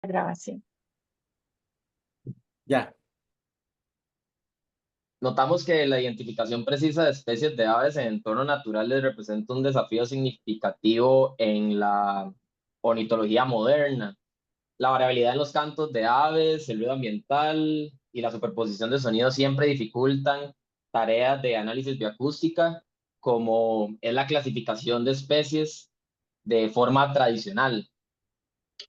Grabación. Ya. Notamos que la identificación precisa de especies de aves en entornos naturales representa un desafío significativo en la ornitología moderna. La variabilidad en los cantos de aves, el ruido ambiental y la superposición de sonidos siempre dificultan tareas de análisis bioacústica, como es la clasificación de especies de forma tradicional.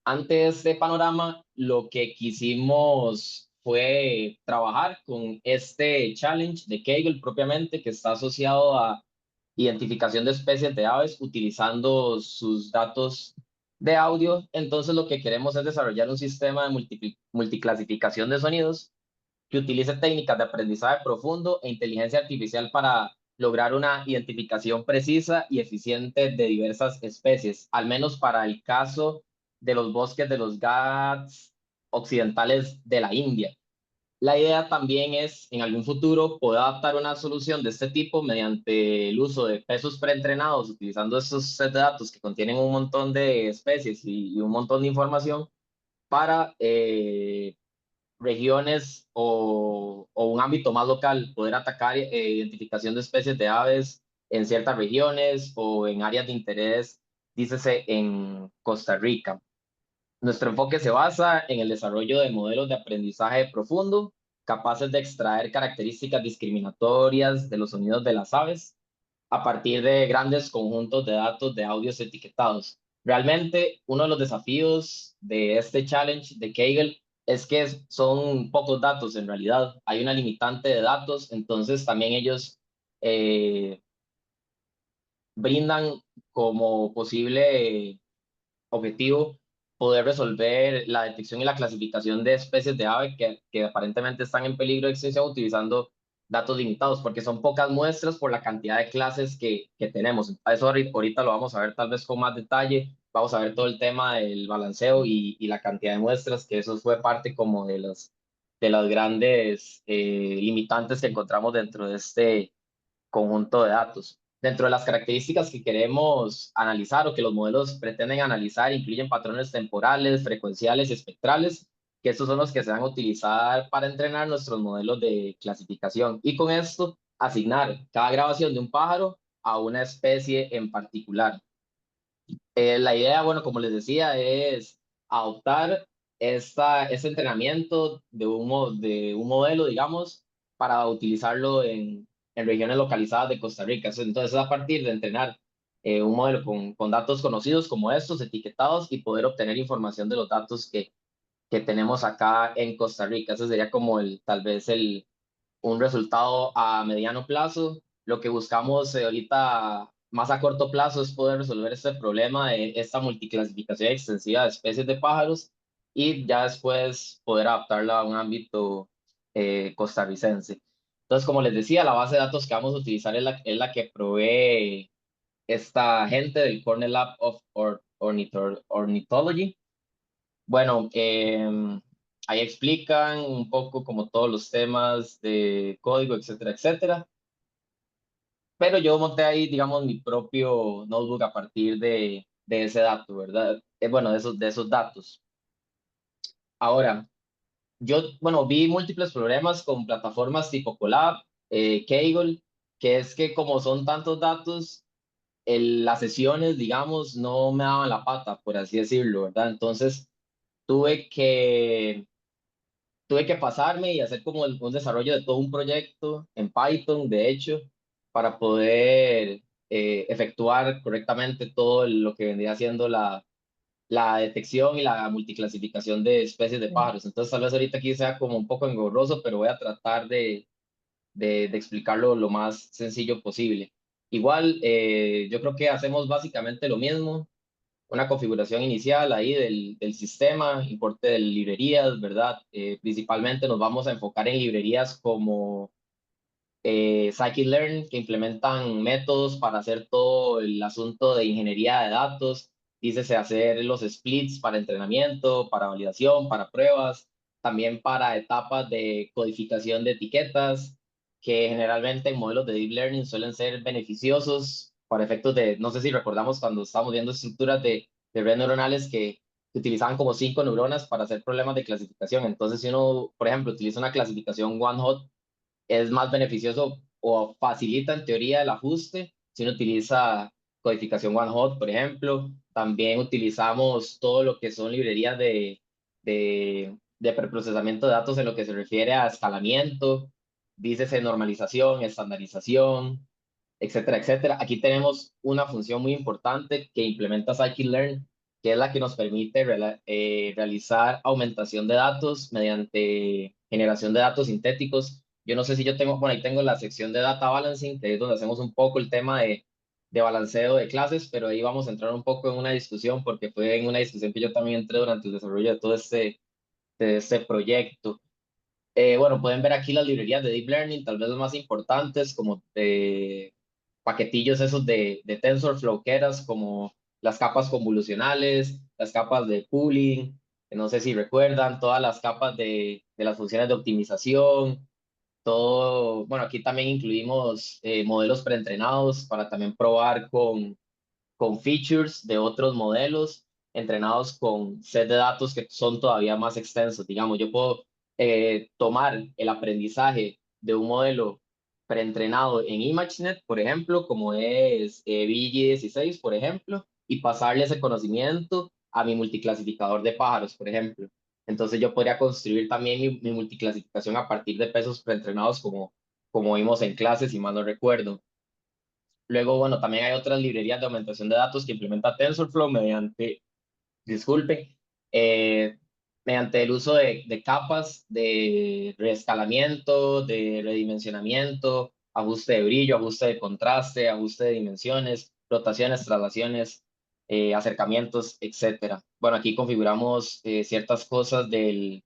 Ante este panorama, lo que quisimos fue trabajar con este challenge de Kaggle propiamente, que está asociado a identificación de especies de aves utilizando sus datos de audio. Entonces, lo que queremos es desarrollar un sistema de multiclasificación de sonidos que utilice técnicas de aprendizaje profundo e inteligencia artificial para lograr una identificación precisa y eficiente de diversas especies, al menos para el caso de los bosques de los Ghats occidentales de la India. La idea también es, en algún futuro, poder adaptar una solución de este tipo mediante el uso de pesos preentrenados, utilizando estos set de datos que contienen un montón de especies y un montón de información para regiones o un ámbito más local, poder atacar identificación de especies de aves en ciertas regiones o en áreas de interés, dícese en Costa Rica. Nuestro enfoque se basa en el desarrollo de modelos de aprendizaje profundo, capaces de extraer características discriminatorias de los sonidos de las aves a partir de grandes conjuntos de datos de audios etiquetados. Realmente, uno de los desafíos de este challenge de Kaggle es que son pocos datos en realidad. Hay una limitante de datos, entonces también ellos eh, brindan como posible objetivo poder resolver la detección y la clasificación de especies de ave que aparentemente están en peligro de extinción utilizando datos limitados, porque son pocas muestras por la cantidad de clases que tenemos. Eso ahorita lo vamos a ver tal vez con más detalle. Vamos a ver todo el tema del balanceo y la cantidad de muestras, que eso fue parte como de las grandes limitantes que encontramos dentro de este conjunto de datos. Dentro de las características que queremos analizar o que los modelos pretenden analizar, incluyen patrones temporales, frecuenciales y espectrales, que estos son los que se van a utilizar para entrenar nuestros modelos de clasificación. Y con esto, asignar cada grabación de un pájaro a una especie en particular. La idea, bueno, como les decía, es adoptar este entrenamiento de un modelo, digamos, para utilizarlo en regiones localizadas de Costa Rica. Entonces, a partir de entrenar un modelo con datos conocidos como estos, etiquetados, y poder obtener información de los datos que tenemos acá en Costa Rica. Ese sería como tal vez un resultado a mediano plazo. Lo que buscamos ahorita más a corto plazo es poder resolver este problema de esta multiclasificación extensiva de especies de pájaros y ya después poder adaptarla a un ámbito costarricense. Entonces, como les decía, la base de datos que vamos a utilizar es la que provee esta gente del Cornell Lab of Ornithology. Bueno, ahí explican un poco como todos los temas de código, etcétera, etcétera. Pero yo monté ahí, digamos, mi propio notebook a partir de ese dato, ¿verdad? Bueno, de esos datos. Ahora, yo, bueno, vi múltiples problemas con plataformas tipo Colab, Kaggle, que es que como son tantos datos, las sesiones, digamos, no me daban la pata, por así decirlo, ¿verdad? Entonces, tuve que tuve que pasarme y hacer como un desarrollo de todo un proyecto en Python, de hecho, para poder efectuar correctamente todo lo que vendría siendo la detección y la multiclasificación de especies de pájaros. Entonces, tal vez ahorita aquí sea como un poco engorroso, pero voy a tratar de explicarlo lo más sencillo posible. Igual, yo creo que hacemos básicamente lo mismo, una configuración inicial ahí del sistema, importe de librerías, ¿verdad? Principalmente nos vamos a enfocar en librerías como Scikit-learn, que implementan métodos para hacer todo el asunto de ingeniería de datos, dícese hacer los splits para entrenamiento, para validación, para pruebas, también para etapas de codificación de etiquetas, que generalmente en modelos de deep learning suelen ser beneficiosos para efectos de, no sé si recordamos cuando estábamos viendo estructuras de redes neuronales que utilizaban como 5 neuronas para hacer problemas de clasificación. Entonces, si uno, por ejemplo, utiliza una clasificación one hot, es más beneficioso o facilita en teoría el ajuste si uno utiliza codificación one hot, por ejemplo. También utilizamos todo lo que son librerías de preprocesamiento de datos en lo que se refiere a escalamiento, dícese normalización, estandarización, etcétera, etcétera. Aquí tenemos una función muy importante que implementa scikit-learn, que es la que nos permite realizar aumentación de datos mediante generación de datos sintéticos. Yo no sé si yo tengo, bueno, ahí tengo la sección de data balancing, que es donde hacemos un poco el tema de balanceo de clases, pero ahí vamos a entrar un poco en una discusión, porque fue en una discusión que yo también entré durante el desarrollo de todo este proyecto. Bueno, pueden ver aquí las librerías de Deep Learning, tal vez las más importantes, como paquetillos esos de TensorFlow, que eras como las capas convolucionales, las capas de pooling, que no sé si recuerdan, todas las capas de las funciones de optimización, todo, bueno, aquí también incluimos modelos preentrenados para también probar con features de otros modelos entrenados con set de datos que son todavía más extensos. Digamos, yo puedo tomar el aprendizaje de un modelo preentrenado en ImageNet, por ejemplo, como es VG16, por ejemplo, y pasarle ese conocimiento a mi multiclasificador de pájaros, por ejemplo. Entonces yo podría construir también mi multiclasificación a partir de pesos preentrenados como vimos en clases, si mal no recuerdo. Luego, bueno, también hay otras librerías de aumentación de datos que implementa TensorFlow mediante, disculpe, eh, mediante el uso de capas de reescalamiento, de redimensionamiento, ajuste de brillo, ajuste de contraste, ajuste de dimensiones, rotaciones, traslaciones, acercamientos, etcétera. Bueno, aquí configuramos ciertas cosas del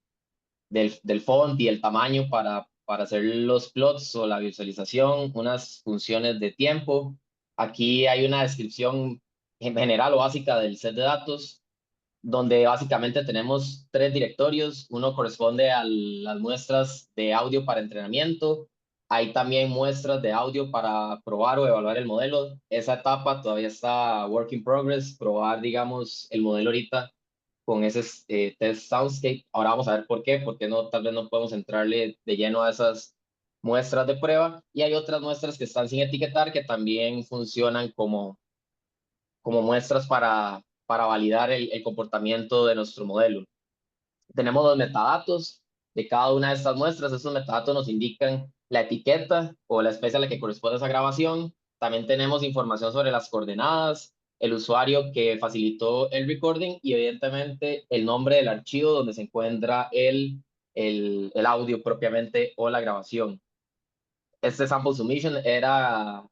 font y el tamaño para hacer los plots o la visualización, unas funciones de tiempo. Aquí hay una descripción en general o básica del set de datos, donde básicamente tenemos 3 directorios. Uno corresponde a las muestras de audio para entrenamiento. Hay también muestras de audio para probar o evaluar el modelo. Esa etapa todavía está work in progress, probar, digamos, el modelo ahorita con ese test Soundscape. Ahora vamos a ver por qué, porque no, tal vez no podemos entrarle de lleno a esas muestras de prueba. Y hay otras muestras que están sin etiquetar que también funcionan como muestras para validar el comportamiento de nuestro modelo. Tenemos los metadatos de cada una de estas muestras. Estos metadatos nos indican la etiqueta o la especie a la que corresponde esa grabación. También tenemos información sobre las coordenadas, el usuario que facilitó el recording y evidentemente el nombre del archivo donde se encuentra el audio propiamente o la grabación. Este sample submission era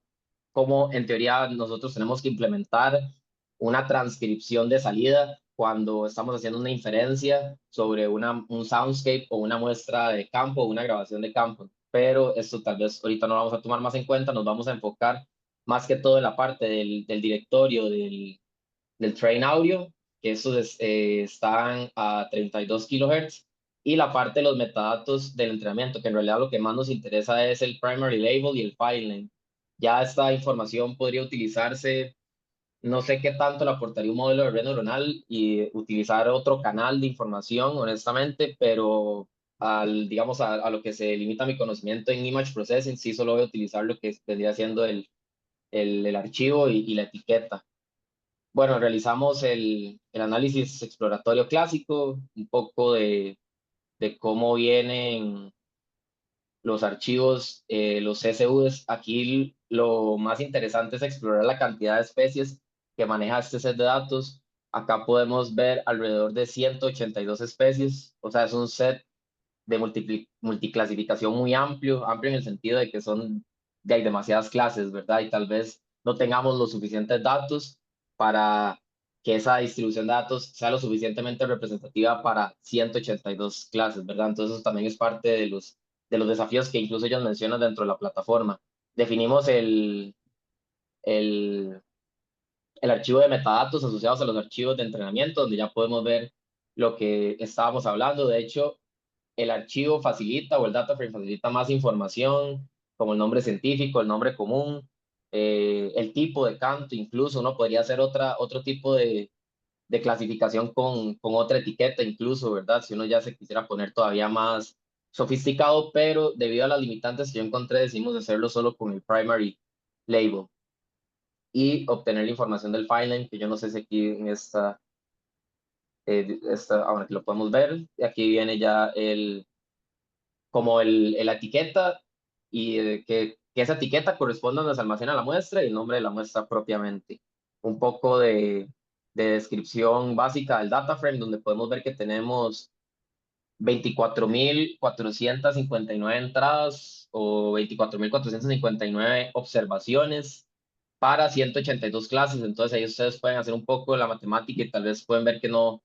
como en teoría nosotros tenemos que implementar una transcripción de salida cuando estamos haciendo una inferencia sobre un soundscape o una muestra de campo o una grabación de campo. Pero esto tal vez ahorita no lo vamos a tomar más en cuenta, nos vamos a enfocar más que todo en la parte del directorio del train audio, que estos están a 32 kHz, y la parte de los metadatos del entrenamiento, que en realidad lo que más nos interesa es el primary label y el file name. Ya esta información podría utilizarse, no sé qué tanto le aportaría un modelo de red neuronal y utilizar otro canal de información, honestamente, pero digamos, a lo que se limita mi conocimiento en image processing, sí solo voy a utilizar lo que vendría siendo el archivo y la etiqueta. Bueno, realizamos el análisis exploratorio clásico, un poco de cómo vienen los archivos, los CSVs. Aquí lo más interesante es explorar la cantidad de especies que maneja este set de datos. Acá podemos ver alrededor de 182 especies, o sea, es un set de multiclasificación muy amplio, amplio en el sentido de que hay demasiadas clases, ¿verdad? Y tal vez no tengamos los suficientes datos para que esa distribución de datos sea lo suficientemente representativa para 182 clases, ¿verdad? Entonces eso también es parte de los desafíos que incluso ellos mencionan dentro de la plataforma. Definimos el, el archivo de metadatos asociados a los archivos de entrenamiento, donde ya podemos ver lo que estábamos hablando. De hecho, el archivo facilita o el data frame facilita más información, como el nombre científico, el nombre común, el tipo de canto, incluso uno podría hacer otro tipo de clasificación con otra etiqueta incluso, ¿verdad? Si uno ya se quisiera poner todavía más sofisticado, pero debido a las limitantes que yo encontré, decidimos hacerlo solo con el primary label y obtener la información del file que yo no sé si aquí en ahora que lo podemos ver, y aquí viene ya como la etiqueta y que esa etiqueta corresponda a donde se almacena la muestra y el nombre de la muestra propiamente. Un poco de descripción básica del data frame, donde podemos ver que tenemos 24.459 entradas o 24.459 observaciones para 182 clases. Entonces ahí ustedes pueden hacer un poco la matemática y tal vez pueden ver que no,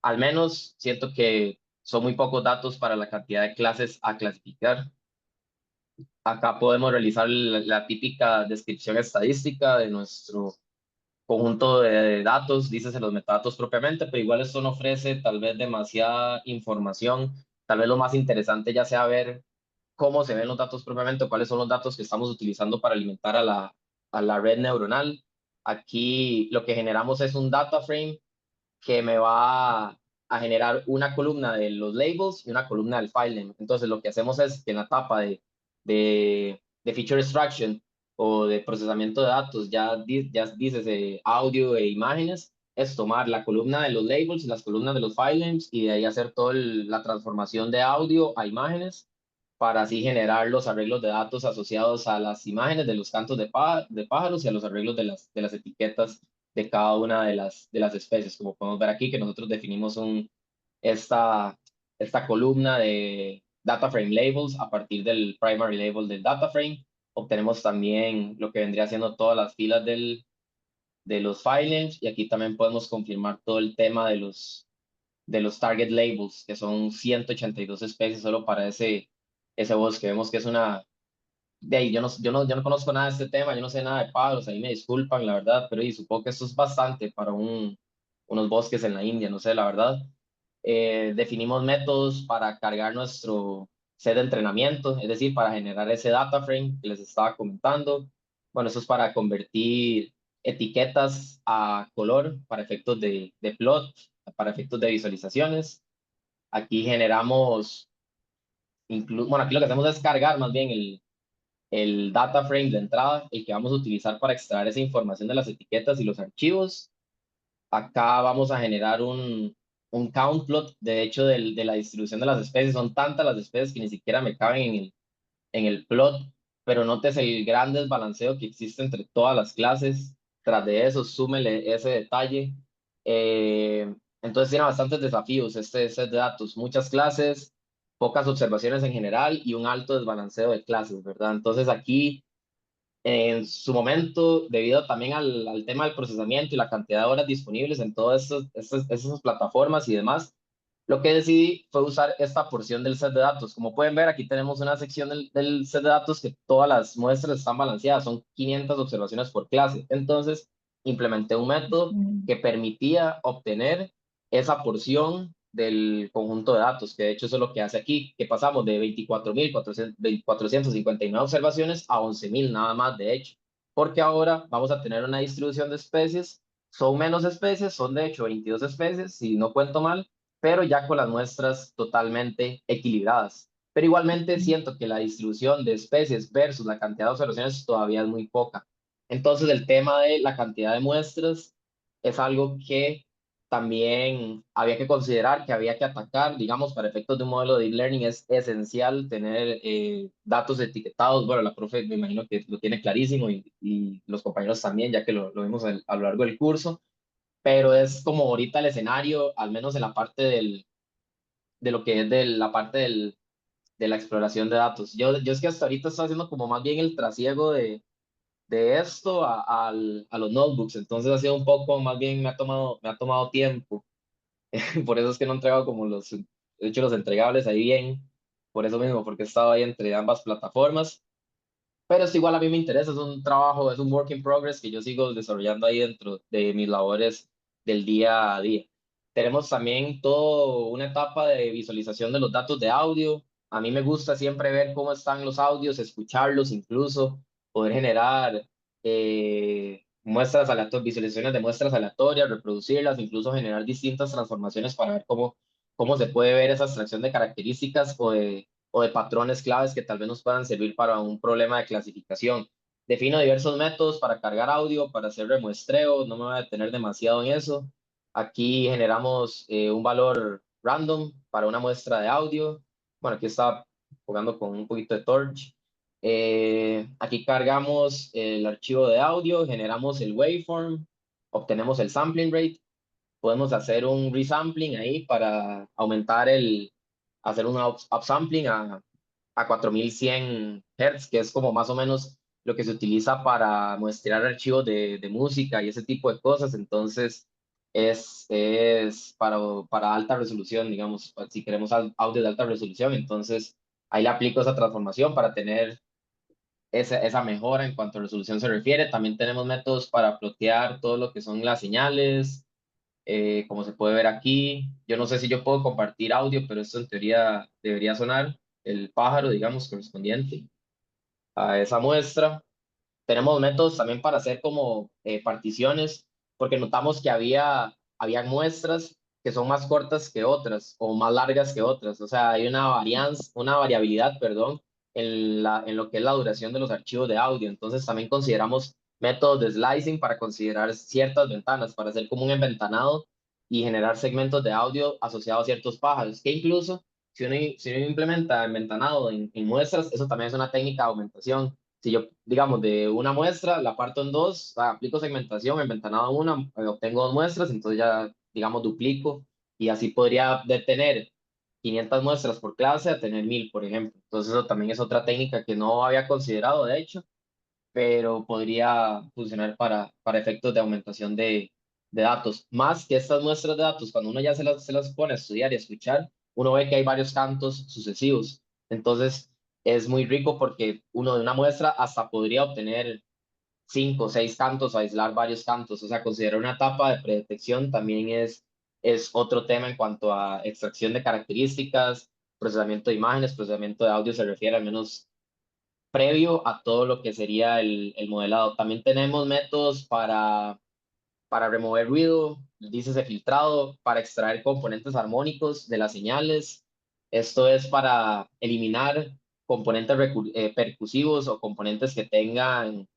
al menos siento que son muy pocos datos para la cantidad de clases a clasificar. Acá podemos realizar la típica descripción estadística de nuestro conjunto de datos, dícese los metadatos propiamente, pero igual esto no ofrece tal vez demasiada información. Tal vez lo más interesante ya sea ver cómo se ven los datos propiamente, cuáles son los datos que estamos utilizando para alimentar a la red neuronal. Aquí lo que generamos es un data frame que me va a generar una columna de los labels y una columna del file name. Entonces, lo que hacemos es que en la etapa de feature extraction o de procesamiento de datos, ya dices audio e imágenes, es tomar la columna de los labels y las columnas de los file names y de ahí hacer toda la transformación de audio a imágenes para así generar los arreglos de datos asociados a las imágenes de los cantos de pájaros y a los arreglos de las etiquetas de cada una de las especies. Como podemos ver aquí, que nosotros definimos esta, esta columna de data frame labels a partir del primary label del data frame. Obtenemos también lo que vendría siendo todas las filas de los files y aquí también podemos confirmar todo el tema de los target labels, que son 182 especies solo para ese bosque. Vemos que es una de ahí, yo no conozco nada de este tema, yo no sé nada de pájaros, ahí me disculpan, la verdad, pero y supongo que esto es bastante para unos bosques en la India, no sé, la verdad. Definimos métodos para cargar nuestro set de entrenamiento, es decir, para generar ese data frame que les estaba comentando. Bueno, eso es para convertir etiquetas a color para efectos de plot, para efectos de visualizaciones. Aquí generamos, bueno, aquí lo que hacemos es cargar más bien el data frame de entrada, el que vamos a utilizar para extraer esa información de las etiquetas y los archivos. Acá vamos a generar un count plot, de hecho, de la distribución de las especies. Son tantas las especies que ni siquiera me caben en el plot, pero notes el gran desbalanceo que existe entre todas las clases. Tras de eso, súmele ese detalle. Entonces tiene bastantes desafíos este set de datos, muchas clases, pocas observaciones en general y un alto desbalanceo de clases, ¿verdad? Entonces aquí en su momento, debido también al tema del procesamiento y la cantidad de horas disponibles en todas esas plataformas y demás, lo que decidí fue usar esta porción del set de datos. Como pueden ver, aquí tenemos una sección del set de datos que todas las muestras están balanceadas, son 500 observaciones por clase. Entonces, implementé un método Mm. que permitía obtener esa porción del conjunto de datos, que de hecho eso es lo que hace aquí, que pasamos de 24.459 observaciones a 11.000 nada más, de hecho, porque ahora vamos a tener una distribución de especies, son menos especies, son de hecho 22 especies, si no cuento mal, pero ya con las muestras totalmente equilibradas. Pero igualmente siento que la distribución de especies versus la cantidad de observaciones todavía es muy poca. Entonces el tema de la cantidad de muestras es algo que también había que considerar, que había que atacar, digamos, para efectos de un modelo de deep learning es esencial tener datos etiquetados. Bueno, la profe me imagino que lo tiene clarísimo y los compañeros también, ya que lo vimos a lo largo del curso, pero es como ahorita el escenario, al menos en la parte de lo que es de la parte de la exploración de datos. Yo es que hasta ahorita estoy haciendo como más bien el trasiego de esto a los notebooks, entonces ha sido un poco, más bien me ha tomado tiempo. Por eso es que no he entregado como he hecho los entregables ahí bien, por eso mismo, porque he estado ahí entre ambas plataformas. Pero es igual a mí me interesa, es un trabajo, es un work in progress que yo sigo desarrollando ahí dentro de mis labores del día a día. Tenemos también toda una etapa de visualización de los datos de audio. A mí me gusta siempre ver cómo están los audios, escucharlos incluso, poder generar visualizaciones de muestras aleatorias, reproducirlas, incluso generar distintas transformaciones para ver cómo se puede ver esa extracción de características o de patrones claves que tal vez nos puedan servir para un problema de clasificación. Defino diversos métodos para cargar audio, para hacer remuestreo, no me voy a detener demasiado en eso. Aquí generamos un valor random para una muestra de audio. Bueno, aquí está jugando con un poquito de Torch. Aquí cargamos el archivo de audio, generamos el waveform, obtenemos el sampling rate, podemos hacer un resampling ahí para hacer un upsampling a 4100 Hz, que es como más o menos lo que se utiliza para muestrear archivos de música y ese tipo de cosas. Entonces, es para alta resolución, digamos, si queremos audio de alta resolución, entonces ahí le aplico esa transformación para tener esa mejora en cuanto a resolución se refiere. También tenemos métodos para plotear todo lo que son las señales, como se puede ver aquí. Yo no sé si yo puedo compartir audio, pero esto en teoría debería sonar el pájaro, digamos, correspondiente a esa muestra. Tenemos métodos también para hacer como particiones, porque notamos que había muestras que son más cortas que otras o más largas que otras. O sea, hay una variabilidad, perdón, en lo que es la duración de los archivos de audio. Entonces también consideramos métodos de slicing para considerar ciertas ventanas, para hacer como un enventanado y generar segmentos de audio asociados a ciertos pájaros, que incluso si uno implementa enventanado en muestras, eso también es una técnica de aumentación. Si yo, digamos, de una muestra la parto en dos, aplico segmentación, en ventanado en una, obtengo dos muestras, entonces ya, digamos, duplico y así podría de tener 500 muestras por clase a tener 1000, por ejemplo. Entonces eso también es otra técnica que no había considerado, de hecho, pero podría funcionar para efectos de aumentación de datos. Más que estas muestras de datos, cuando uno ya se las pone a estudiar y a escuchar, uno ve que hay varios cantos sucesivos. Entonces, es muy rico porque uno de una muestra hasta podría obtener 5 o 6 cantos o aislar varios cantos. O sea, considerar una etapa de predetección también es otro tema en cuanto a extracción de características, procesamiento de imágenes, procesamiento de audio se refiere al menos previo a todo lo que sería el modelado. También tenemos métodos para remover ruido, dícese filtrado, para extraer componentes armónicos de las señales. Esto es para eliminar componentes percusivos o componentes que tengan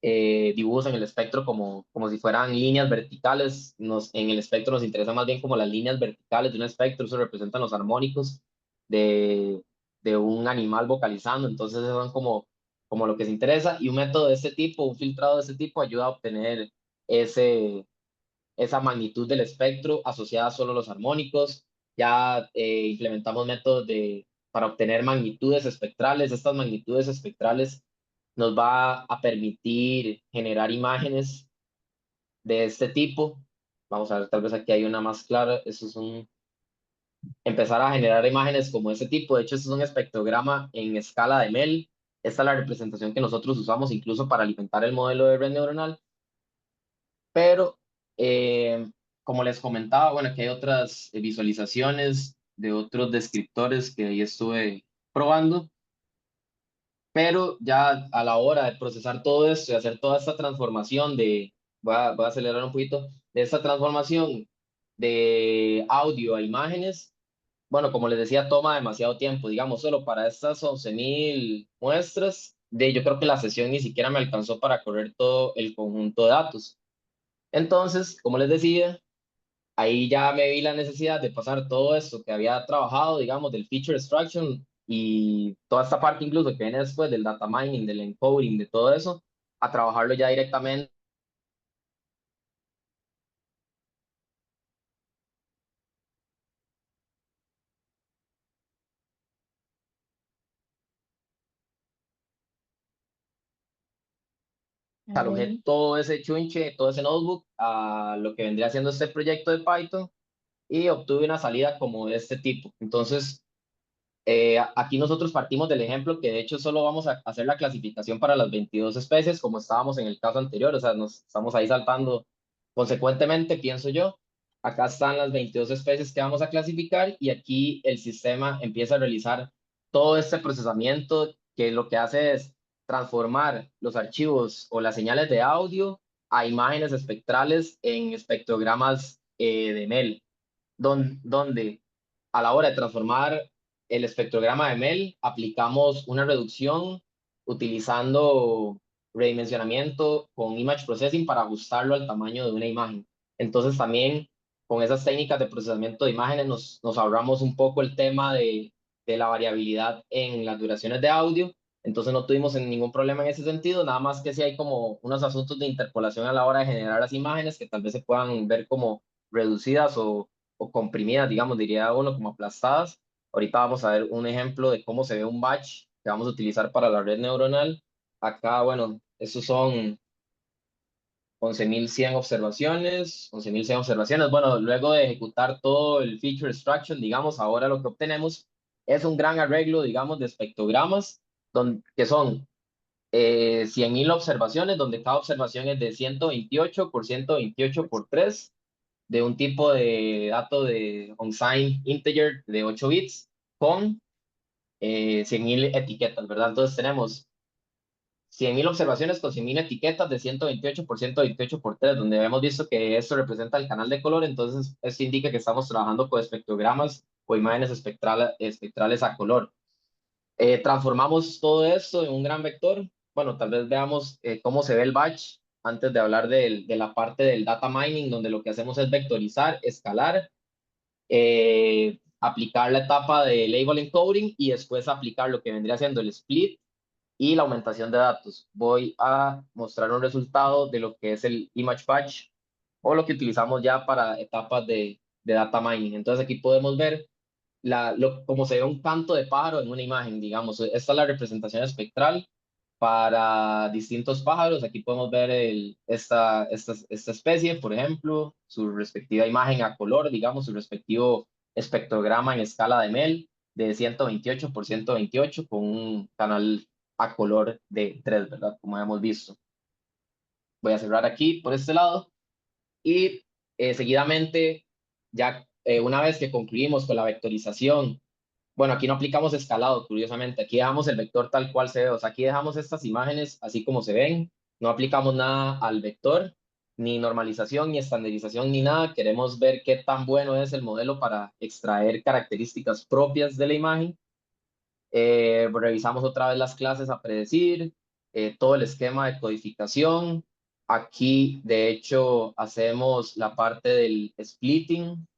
dibujos en el espectro como si fueran líneas verticales. En el espectro nos interesa más bien como las líneas verticales de un espectro, eso representan los armónicos de, de un animal vocalizando, entonces eso son como lo que se interesa y un método de este tipo, un filtrado de este tipo ayuda a obtener ese, esa magnitud del espectro asociada solo a los armónicos. Ya implementamos métodos para obtener magnitudes espectrales. Estas magnitudes espectrales nos va a permitir generar imágenes de este tipo. Vamos a ver, tal vez aquí hay una más clara. Eso es empezar a generar imágenes como este tipo. De hecho, esto es un espectrograma en escala de Mel. Esta es la representación que nosotros usamos incluso para alimentar el modelo de red neuronal. Pero, como les comentaba, bueno, aquí hay otras visualizaciones de otros descriptores que ahí estuve probando, pero ya a la hora de procesar todo esto y hacer toda esta transformación voy a acelerar un poquito, de esta transformación de audio a imágenes, bueno, como les decía, toma demasiado tiempo, digamos, solo para estas 11.000 muestras, yo creo que la sesión ni siquiera me alcanzó para correr todo el conjunto de datos. Entonces, como les decía, ahí ya me vi la necesidad de pasar todo esto que había trabajado, digamos, del feature extraction y toda esta parte incluso que viene después del data mining, del encoding, de todo eso, a trabajarlo ya directamente alojé todo ese chunche, todo ese notebook a lo que vendría siendo este proyecto de Python y obtuve una salida como de este tipo. Entonces, aquí nosotros partimos del ejemplo que de hecho solo vamos a hacer la clasificación para las 22 especies como estábamos en el caso anterior, o sea, nos estamos ahí saltando consecuentemente, pienso yo. Acá están las 22 especies que vamos a clasificar y aquí el sistema empieza a realizar todo este procesamiento que lo que hace es transformar los archivos o las señales de audio a imágenes espectrales en espectrogramas de Mel, donde a la hora de transformar el espectrograma de Mel, aplicamos una reducción utilizando redimensionamiento con image processing para ajustarlo al tamaño de una imagen. Entonces también con esas técnicas de procesamiento de imágenes nos ahorramos un poco el tema de la variabilidad en las duraciones de audio. Entonces no tuvimos ningún problema en ese sentido, nada más que si hay como unos asuntos de interpolación a la hora de generar las imágenes que tal vez se puedan ver como reducidas o comprimidas, digamos, diría uno, como aplastadas. Ahorita vamos a ver un ejemplo de cómo se ve un batch que vamos a utilizar para la red neuronal. Acá, bueno, esos son 11.100 observaciones, 11.100 observaciones. Bueno, luego de ejecutar todo el feature extraction, digamos, ahora lo que obtenemos es un gran arreglo, digamos, de espectrogramas, que son 100.000 observaciones, donde cada observación es de 128 por 128 por 3 de un tipo de dato de unsigned integer de 8 bits con 100.000 etiquetas, ¿verdad? Entonces tenemos 100.000 observaciones con 100.000 etiquetas de 128 por 128 por 3, donde hemos visto que esto representa el canal de color, entonces esto indica que estamos trabajando con espectrogramas o imágenes espectrales a color. Transformamos todo esto en un gran vector. Bueno, tal vez veamos cómo se ve el batch antes de hablar de la parte del data mining, donde lo que hacemos es vectorizar, escalar, aplicar la etapa de label encoding y después aplicar lo que vendría siendo el split y la aumentación de datos. Voy a mostrar un resultado de lo que es el image batch o lo que utilizamos ya para etapas de data mining. Entonces aquí podemos ver como se ve un canto de pájaro en una imagen, digamos. Esta es la representación espectral para distintos pájaros. Aquí podemos ver esta especie, por ejemplo, su respectiva imagen a color, digamos, su respectivo espectrograma en escala de Mel de 128 por 128 con un canal a color de 3, ¿verdad? Como hemos visto. Voy a cerrar aquí por este lado y seguidamente, ya una vez que concluimos con la vectorización, bueno, aquí no aplicamos escalado, curiosamente, aquí dejamos el vector tal cual se ve, o sea, aquí dejamos estas imágenes así como se ven, no aplicamos nada al vector, ni normalización, ni estandarización, ni nada, queremos ver qué tan bueno es el modelo para extraer características propias de la imagen. Revisamos otra vez las clases a predecir, todo el esquema de codificación. Aquí, de hecho, hacemos la parte del splitting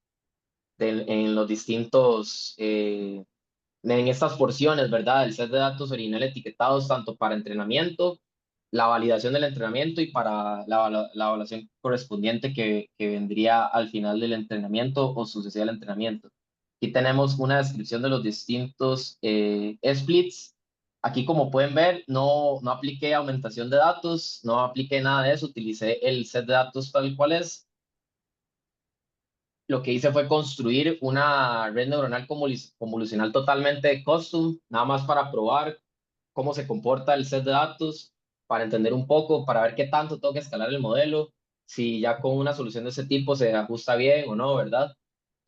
en los distintos, en estas porciones, ¿verdad? El set de datos original etiquetados tanto para entrenamiento, la validación del entrenamiento y para la evaluación correspondiente que vendría al final del entrenamiento o sucesiva al entrenamiento. Aquí tenemos una descripción de los distintos splits. Aquí, como pueden ver, no apliqué aumentación de datos, no apliqué nada de eso, utilicé el set de datos tal cual es. Lo que hice fue construir una red neuronal convolucional totalmente custom, nada más para probar cómo se comporta el set de datos, para entender un poco, para ver qué tanto tengo que escalar el modelo, si ya con una solución de ese tipo se ajusta bien o no, ¿verdad?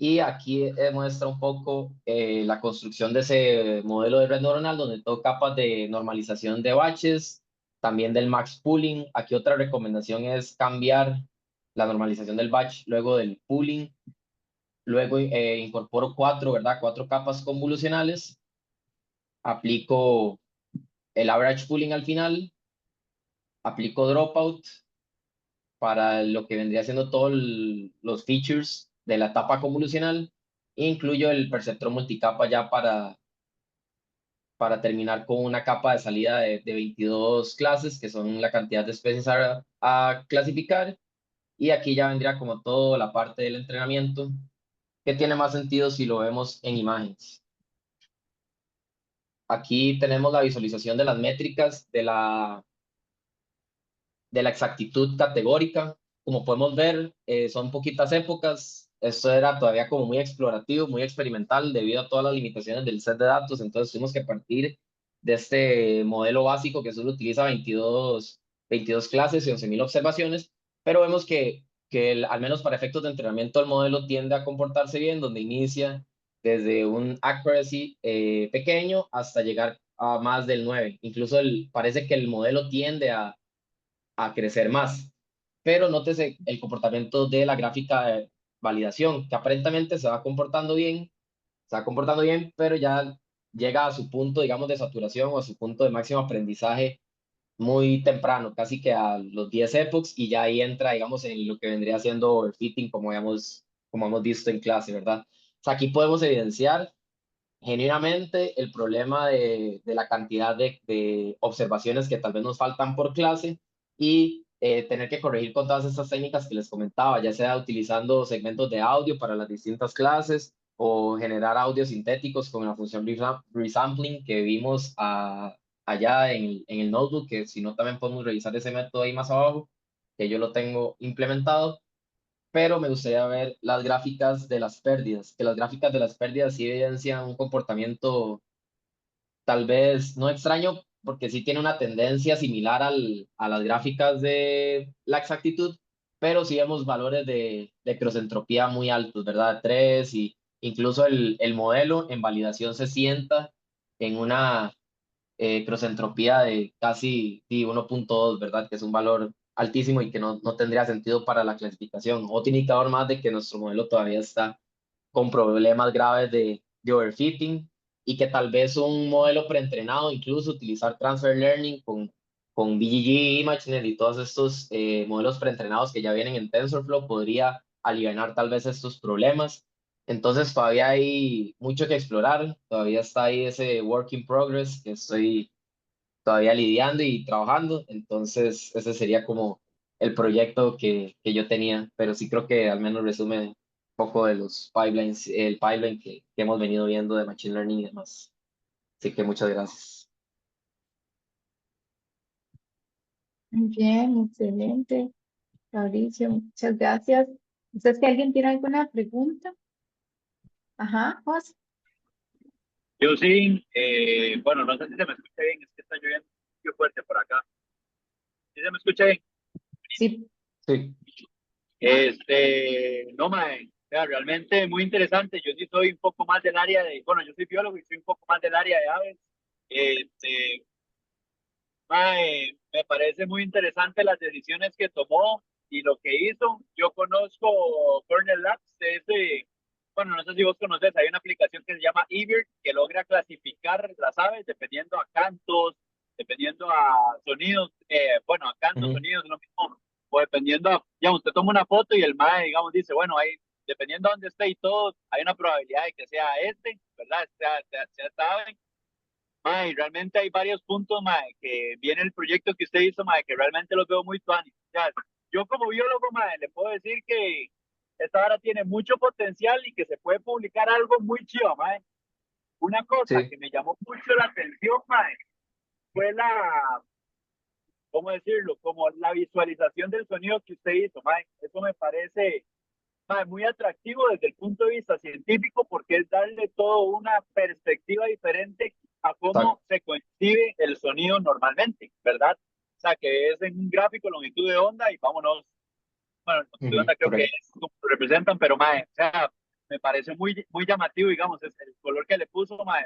Y aquí muestra un poco la construcción de ese modelo de red neuronal, donde tengo capas de normalización de batches, también del max pooling. Aquí otra recomendación es cambiar la normalización del batch luego del pooling. Luego incorporo ¿verdad? Cuatro capas convolucionales. Aplico el average pooling al final. Aplico dropout para lo que vendría siendo todos los features de la etapa convolucional. E incluyo el perceptrón multicapa ya para terminar con una capa de salida de 22 clases, que son la cantidad de especies a clasificar. Y aquí ya vendría como toda la parte del entrenamiento, que tiene más sentido si lo vemos en imágenes. Aquí tenemos la visualización de las métricas de la exactitud categórica. Como podemos ver, son poquitas épocas. Esto era todavía como muy explorativo, muy experimental debido a todas las limitaciones del set de datos. Entonces tuvimos que partir de este modelo básico que solo utiliza 22 clases y 11.000 observaciones, pero vemos que al menos para efectos de entrenamiento el modelo tiende a comportarse bien, donde inicia desde un accuracy pequeño hasta llegar a más del 9. Incluso parece que el modelo tiende a crecer más. pero nótese el comportamiento de la gráfica de validación, que aparentemente se va comportando bien, pero ya llega a su punto, digamos, de saturación o a su punto de máximo aprendizaje muy temprano, casi que a los 10 epochs, y ya ahí entra, digamos, en lo que vendría siendo overfitting, como hemos visto en clase, ¿verdad? O sea, aquí podemos evidenciar genuinamente el problema de la cantidad de observaciones que tal vez nos faltan por clase y tener que corregir con todas estas técnicas que les comentaba, ya sea utilizando segmentos de audio para las distintas clases o generar audios sintéticos con la función resampling que vimos allá en el notebook, que si no también podemos revisar ese método ahí más abajo, que yo lo tengo implementado, pero me gustaría ver las gráficas de las pérdidas, que las gráficas de las pérdidas sí evidencian un comportamiento tal vez no extraño, porque sí tiene una tendencia similar a las gráficas de la exactitud, pero sí vemos valores de crossentropía muy altos, ¿verdad? 3 y incluso el modelo en validación se sienta en una crossentropía de casi sí, 1.2, ¿verdad? Que es un valor altísimo y que no tendría sentido para la clasificación. Otro indicador más de que nuestro modelo todavía está con problemas graves de overfitting y que tal vez un modelo preentrenado, incluso utilizar transfer learning con BGG, ImageNet y todos estos modelos preentrenados que ya vienen en TensorFlow podría aliviar tal vez estos problemas. Entonces todavía hay mucho que explorar, todavía está ahí ese work in progress que estoy todavía lidiando y trabajando, entonces ese sería como el proyecto que yo tenía, pero sí creo que al menos resume un poco de los pipelines, el pipeline que hemos venido viendo de Machine Learning y demás. Así que muchas gracias. Muy bien, excelente, Mauricio, muchas gracias. ¿Entonces, si alguien tiene alguna pregunta? Ajá, José. Yo sí, bueno, no sé si se me escucha bien, es que está lloviendo muy fuerte por acá. ¿Sí se me escucha bien? Sí. Sí, No, mae, o sea, realmente muy interesante. Yo sí soy un poco más del área de, bueno, yo soy biólogo y soy un poco más del área de aves. Este, me parece muy interesante las decisiones que tomó y lo que hizo. Yo conozco Cornell Labs, bueno, no sé si vos conoces, hay una aplicación que se llama eBird que logra clasificar las aves dependiendo a cantos, dependiendo a sonidos, bueno, a cantos, ujú, sonidos, lo mismo, o dependiendo a, digamos, usted toma una foto y el MAE, digamos, dice, bueno, ahí, dependiendo a dónde esté y todo, hay una probabilidad de que sea ¿verdad? Sea esta ave. Mae, realmente hay varios puntos, mae, que viene el proyecto que usted hizo, mae, que realmente los veo muy tuanis. O sea, yo como biólogo, mae, le puedo decir que esta hora tiene mucho potencial y que se puede publicar algo muy chido, mae. Una cosa sí, que me llamó mucho la atención, mae, fue ¿cómo decirlo? Como la visualización del sonido que usted hizo, mae. Eso me parece, mae, muy atractivo desde el punto de vista científico porque es darle todo una perspectiva diferente a cómo exacto. se concibe el sonido normalmente, ¿verdad? O sea, que es en un gráfico longitud de onda y vámonos, bueno, longitud de Ujú, onda creo que correcto. es como lo representan, pero mae, o sea, me parece muy llamativo, digamos, es el color que le puso, mae,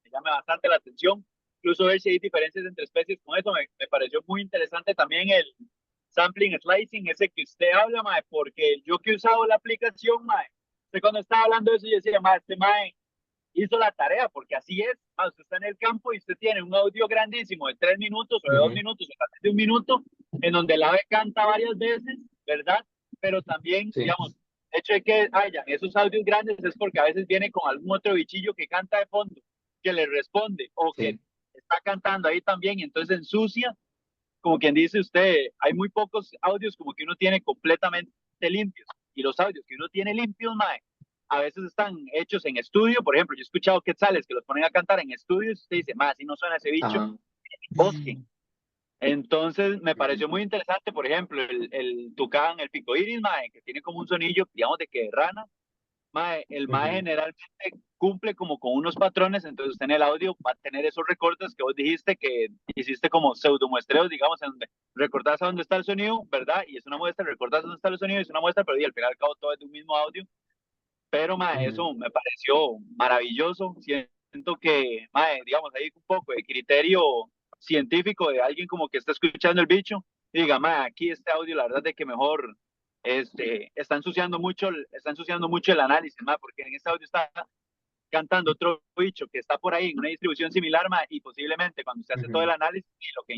me llama bastante la atención. Incluso ver si hay diferencias entre especies con eso, me pareció muy interesante también el sampling slicing, ese que usted habla, mae, porque yo que he usado la aplicación, mae, usted cuando estaba hablando de eso, yo decía, mae, este mae hizo la tarea, porque así es, mae, usted está en el campo y usted tiene un audio grandísimo de 3 minutos o de dos Ujú, minutos o casi de un minuto, en donde el ave canta varias veces, ¿verdad? Pero también, sí, digamos, el hecho de que hayan esos audios grandes es porque a veces viene con algún otro bichillo que canta de fondo, que le responde o que sí, está cantando ahí también, y entonces ensucia, como quien dice usted, hay muy pocos audios como que uno tiene completamente limpios. Y los audios que uno tiene limpios, mae, a veces están hechos en estudio. Por ejemplo, yo he escuchado quetzales que los ponen a cantar en estudio y usted dice, mae, si no suena ese bicho, ajá. bosque. Entonces, me Ujú, pareció muy interesante, por ejemplo, el tucán, el picoiris, mae, que tiene como un sonillo, digamos, de que de rana. Mae, el mae ujú, generalmente cumple como con unos patrones, entonces usted en el audio va a tener esos recortes que vos dijiste que hiciste como pseudo muestreos, digamos, en donde recordás a dónde está el sonido, ¿verdad? Y es una muestra, recordás dónde está el sonido, y es una muestra, pero y al final y al cabo todo es de un mismo audio. Pero mae, ujú, eso me pareció maravilloso. Siento que, mae, digamos, hay un poco de criterio científico de alguien como que está escuchando el bicho. diga, mae, aquí este audio, la verdad de que mejor está ensuciando mucho el análisis, mae, porque en este audio está cantando otro bicho que está por ahí en una distribución similar, mae, y posiblemente cuando usted hace todo el Ujú, análisis y lo que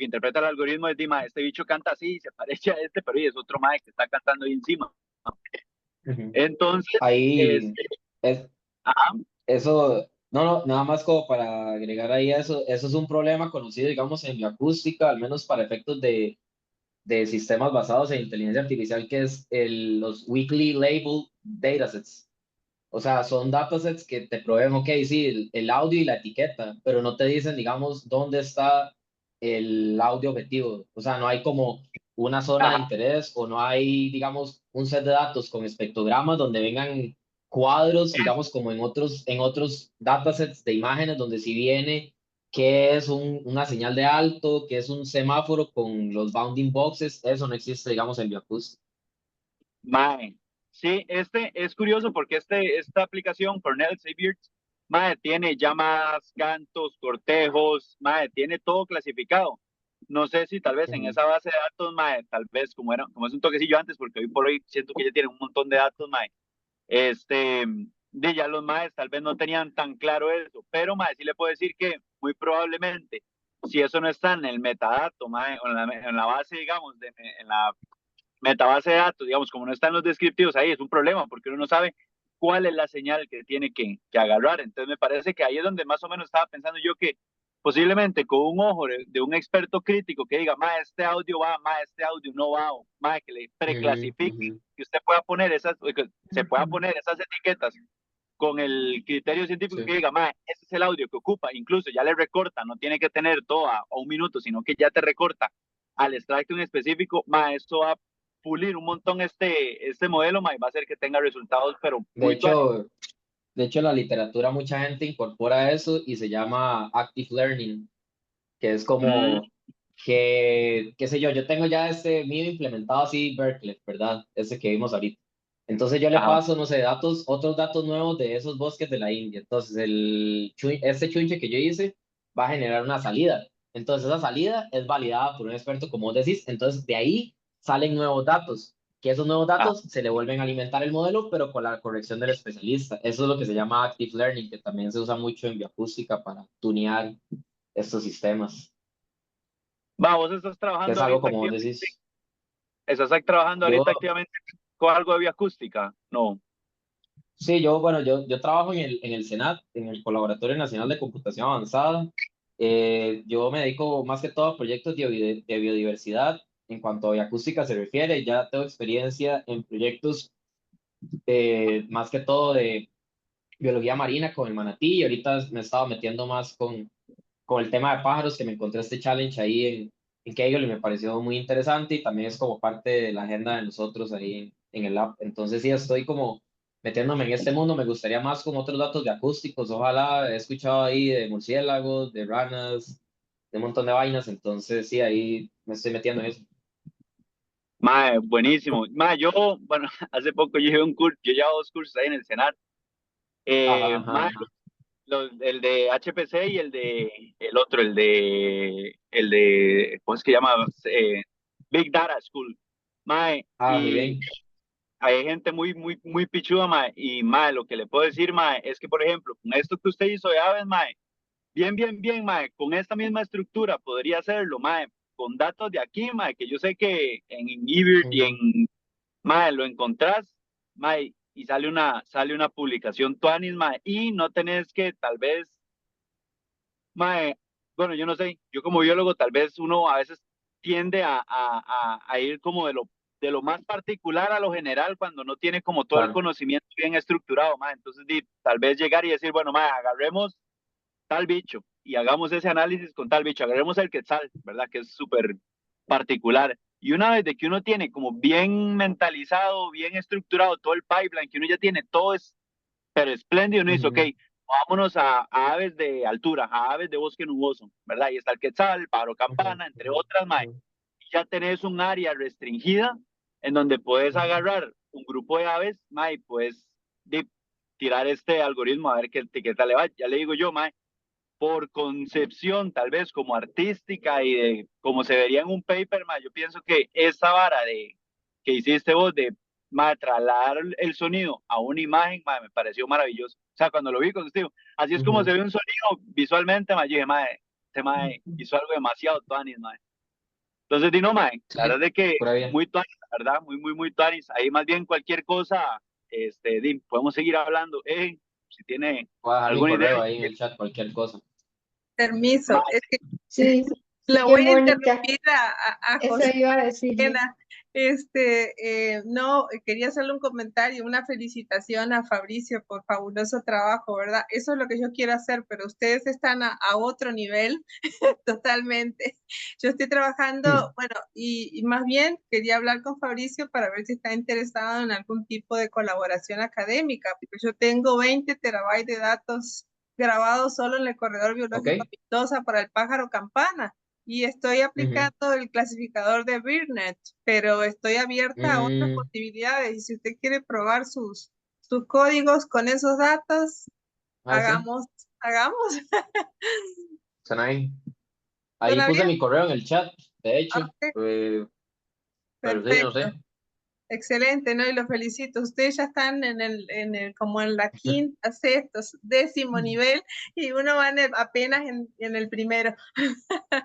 interpreta el algoritmo es, mae, este bicho canta así, se parece a este, pero y es otro mae que está cantando ahí encima. ujú. Entonces, Ahí, es, ajá, eso, no, no, nada más como para agregar ahí eso es un problema conocido, digamos, en bioacústica, al menos para efectos de sistemas basados en inteligencia artificial, que es los weakly labeled datasets. O sea, son datasets que te proveen, ok, sí, el audio y la etiqueta, pero no te dicen, digamos, dónde está el audio objetivo. O sea, no hay como una zona de ajá, interés o no hay, digamos, un set de datos con espectrogramas donde vengan cuadros, digamos, como en otros datasets de imágenes donde sí viene qué es una señal de alto, qué es un semáforo con los bounding boxes. Eso no existe, digamos, en Bioacústica. mae. Sí, este es curioso porque esta aplicación, Cornell Xavier, mae, tiene llamadas, cantos, cortejos, mae, tiene todo clasificado. No sé si tal vez en Ujú, esa base de datos, mae, tal vez como es un toquecillo antes, porque hoy por hoy siento que ya tienen un montón de datos, mae. Este, de ya los maes tal vez no tenían tan claro eso, pero mae, sí le puedo decir que muy probablemente, si eso no está en el metadato, mae, o en la base, digamos, en la metabase de datos, digamos, como no están los descriptivos ahí, es un problema, porque uno no sabe cuál es la señal que tiene que agarrar. Entonces me parece que ahí es donde más o menos estaba pensando yo que posiblemente con un ojo de un experto crítico que diga, ma, este audio va, ma, este audio no va, o ma, que le ujú, preclasifique, ujú. que usted pueda poner que se pueda ujú, poner esas etiquetas con el criterio científico que Sí. diga, ma, ese es el audio que ocupa, incluso ya le recorta, no tiene que tener todo a un minuto, sino que ya te recorta al extracto en específico, ma, eso va a pulir un montón este modelo, ma, y va a hacer que tenga resultados, pero De muy tuanes. hecho, de hecho, en la literatura mucha gente incorpora eso y se llama active learning, que es Mm, como que, qué sé yo, yo tengo ya este mío implementado así, Berkeley, ¿verdad? Ese que vimos ahorita. Entonces yo le ajá, paso, no sé, otros datos nuevos de esos bosques de la India. Entonces este chunche que yo hice va a generar una salida. Entonces esa salida es validada por un experto, como vos decís. Entonces de ahí salen nuevos datos, que esos nuevos ajá. datos se le vuelven a alimentar el modelo, pero con la corrección del especialista. Eso es lo que se llama active learning, que también se usa mucho en bioacústica para tunear estos sistemas. Va, vos Que es algo como vos decís. estás trabajando Yo, ahorita activamente con algo de bioacústica, no, sí, yo trabajo en el Senat, en el Colaboratorio Nacional de Computación Avanzada. Yo me dedico más que todo a proyectos de biodiversidad. En cuanto a bioacústica se refiere, ya tengo experiencia en proyectos más que todo de biología marina con el manatí y ahorita me he estado metiendo más con el tema de pájaros, que me encontré este challenge ahí en Kaggle y me pareció muy interesante y también es como parte de la agenda de nosotros ahí en el lab. Entonces sí, estoy como metiéndome en este mundo, me gustaría más con otros datos de acústicos, ojalá, he escuchado ahí de murciélagos, de ranas, de un montón de vainas, entonces sí, ahí me estoy metiendo en eso. ma, buenísimo. Ma, yo, bueno, hace poco yo llevé un curso, yo llevaba 2 cursos ahí en el Senat, Ajá, ajá, ma, ajá. el de HPC y el otro, ¿cómo es que llama? Big Data School. Mae, Ah, muy y bien. hay gente muy pichuda, mae, y mae, lo que le puedo decir, mae, es que, por ejemplo, con esto que usted hizo de aves, mae, bien, mae, con esta misma estructura podría hacerlo, mae, con datos de aquí, mae, que yo sé que en eBird y Ujú, en, mae, lo encontrás, mae, y sale una publicación tuanis, mae, y no tenés que tal vez mae, bueno, yo no sé, yo como biólogo tal vez uno a veces tiende a ir como de lo más particular a lo general cuando no tiene como todo el claro, conocimiento bien estructurado, mae. Entonces, tal vez llegar y decir, bueno, mae, agarremos tal bicho y hagamos ese análisis con tal bicho, agarremos el quetzal, ¿verdad? Que es súper particular. Y una vez de que uno tiene como bien mentalizado, bien estructurado todo el pipeline, que uno ya tiene todo es pero espléndido, uno dice, ok, ujú, vámonos a aves de altura, a aves de bosque nuboso, ¿verdad? Y está el quetzal, pájaro ujú, campana, entre ujú, otras, mae. ujú, Y ya tenés un área restringida en donde puedes ujú. agarrar un grupo de aves, mae, y puedes tirar este algoritmo a ver qué etiqueta le va. Ya le digo yo, mae, por concepción, tal vez como artística y de cómo se vería en un paper, ma, yo pienso que esta vara que hiciste vos de trasladar el sonido a una imagen, ma, me pareció maravilloso. O sea, cuando lo vi contigo, así es como se ve un sonido visualmente, ma, yo dije, ma, este ma hizo algo demasiado tuanis, ma. Entonces, di no, ma, la verdad es que pura vida. muy tuanis, la verdad, muy tuanis. Ahí más bien cualquier cosa, podemos seguir hablando. Si tiene Voy a dejar mi alguna idea, correo ahí en el chat, cualquier cosa. Permiso, ma, es que Sí, la sigue voy a Mónica. interrumpir a Eso José. iba a decirle. No, quería hacerle un comentario, una felicitación a Fabricio por fabuloso trabajo, ¿verdad? Eso es lo que yo quiero hacer, pero ustedes están a otro nivel totalmente. Yo estoy trabajando, bueno, y más bien quería hablar con Fabricio para ver si está interesado en algún tipo de colaboración académica, porque yo tengo 20 terabytes de datos grabados solo en el corredor biológico Ok. Mendoza para el pájaro campana. Y estoy aplicando el clasificador de BIRDNet, pero estoy abierta a otras posibilidades. Y si usted quiere probar sus códigos con esos datos, Sí. hagamos. Suena bien. Ahí ¿Suena puse bien? mi correo en el chat, de hecho. Ok, Pero sí, no perfecto. sé. Excelente, ¿no? Y los felicito. Ustedes ya están como en la quinta, sexto, décimo nivel, y uno va apenas en el primero. No,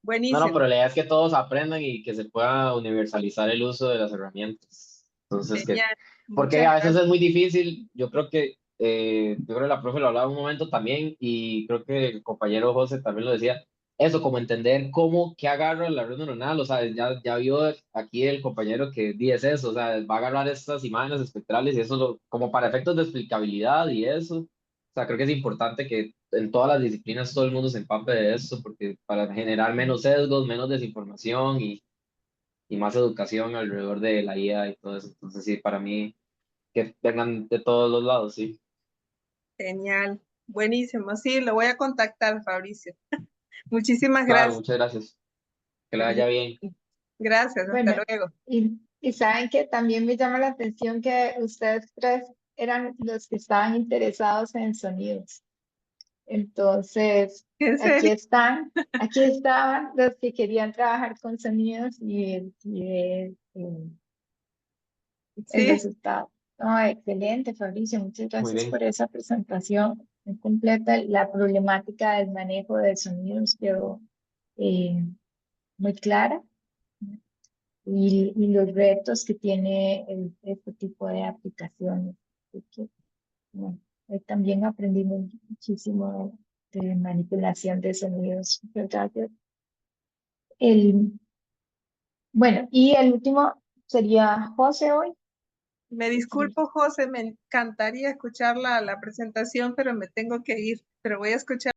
Buenísimo. pero la idea es que todos aprendan y que se pueda universalizar el uso de las herramientas. Entonces, Genial. porque Muchas a veces gracias. es muy difícil. Yo creo que la profe lo hablaba un momento también, y creo que el compañero José también lo decía. Eso, como entender qué agarra la red neuronal. O sea, ya vio aquí el compañero que dice eso, o sea, va a agarrar estas imágenes espectrales y eso como para efectos de explicabilidad y eso. O sea, creo que es importante que en todas las disciplinas todo el mundo se empape de esto, porque para generar menos sesgos, menos desinformación y más educación alrededor de la IA y todo eso. Entonces, sí, para mí, que vengan de todos los lados, sí. Genial. Buenísimo. Sí, lo voy a contactar, Fabricio. Muchísimas Claro, gracias. muchas gracias. Que le vaya bien. Gracias, hasta Bueno, luego. y saben que también me llama la atención que ustedes tres eran los que estaban interesados en sonidos. Entonces, ¿En serio? aquí estaban los que querían trabajar con sonidos el Sí, resultado. No, excelente, Fabricio, muchas Muy gracias bien. por esa presentación muy completa. La problemática del manejo de sonidos quedó eh, muy clara, y los retos que tiene este tipo de aplicaciones. Así que, bueno, también aprendimos muchísimo de manipulación de sonidos. Muchas gracias. Bueno, y el último sería José hoy. me disculpo, José, me encantaría escuchar la presentación, pero me tengo que ir, pero voy a escuchar.